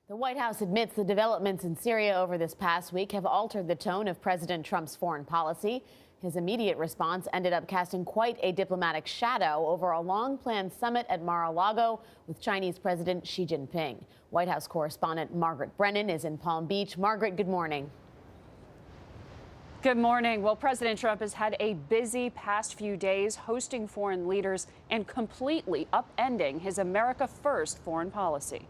The White House admits the developments in Syria over this past week have altered the tone of President Trump's foreign policy. His immediate response ended up casting quite a diplomatic shadow over a long-planned summit at Mar-a-Lago with Chinese President Xi Jinping. White House correspondent Margaret Brennan is in Palm Beach. Margaret, good morning. Good morning. Well, President Trump has had a busy past few days hosting foreign leaders and completely upending his America First foreign policy.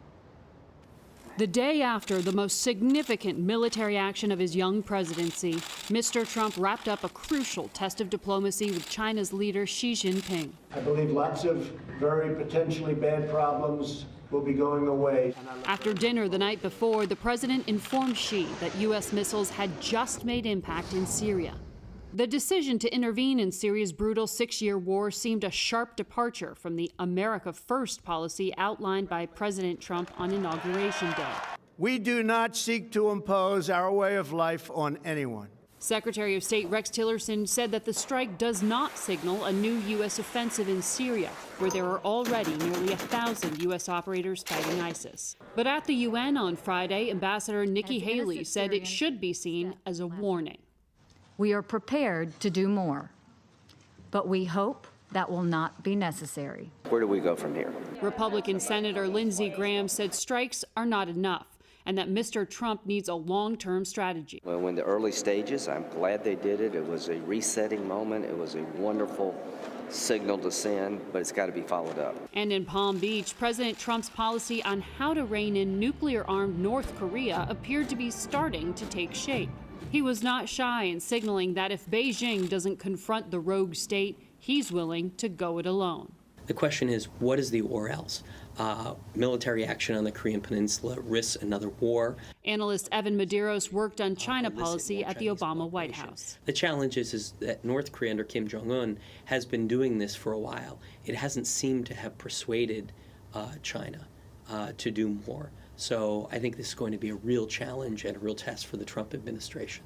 The day after the most significant military action of his young presidency, Mr. Trump wrapped up a crucial test of diplomacy with China's leader Xi Jinping. I believe lots of very potentially bad problems will be going away. After dinner the night before, the president informed Xi that U.S. missiles had just made impact in Syria. The decision to intervene in Syria's brutal six-year war seemed a sharp departure from the America First policy outlined by President Trump on Inauguration Day. We do not seek to impose our way of life on anyone. Secretary of State Rex Tillerson said that the strike does not signal a new U.S. offensive in Syria, where there are already nearly 1,000 U.S. operators fighting ISIS. But at the UN on Friday, Ambassador Nikki Haley said it should be seen as a warning. We are prepared to do more, but we hope that will not be necessary. Where do we go from here? Republican Senator Lindsey Graham said strikes are not enough and that Mr. Trump needs a long-term strategy. Well, in the early stages, I'm glad they did it. It was a resetting moment. It was a wonderful signal to send, but it's got to be followed up. And in Palm Beach, President Trump's policy on how to rein in nuclear-armed North Korea appeared to be starting to take shape. He was not shy in signaling that if Beijing doesn't confront the rogue state, he's willing to go it alone. The question is, what is the or else? Military action on the Korean Peninsula risks another war. Analyst Evan Medeiros worked on China policy at the Obama White House. The challenge is that North Korea under Kim Jong-un has been doing this for a while. It hasn't seemed to have persuaded China to do more. So I think this is going to be a real challenge and a real test for the Trump administration.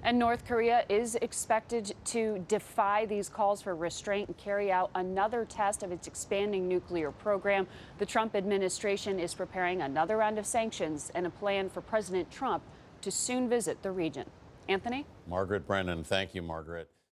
And North Korea is expected to defy these calls for restraint and carry out another test of its expanding nuclear program. The Trump administration is preparing another round of sanctions and a plan for President Trump to soon visit the region. Anthony? Margaret Brennan, thank you, Margaret.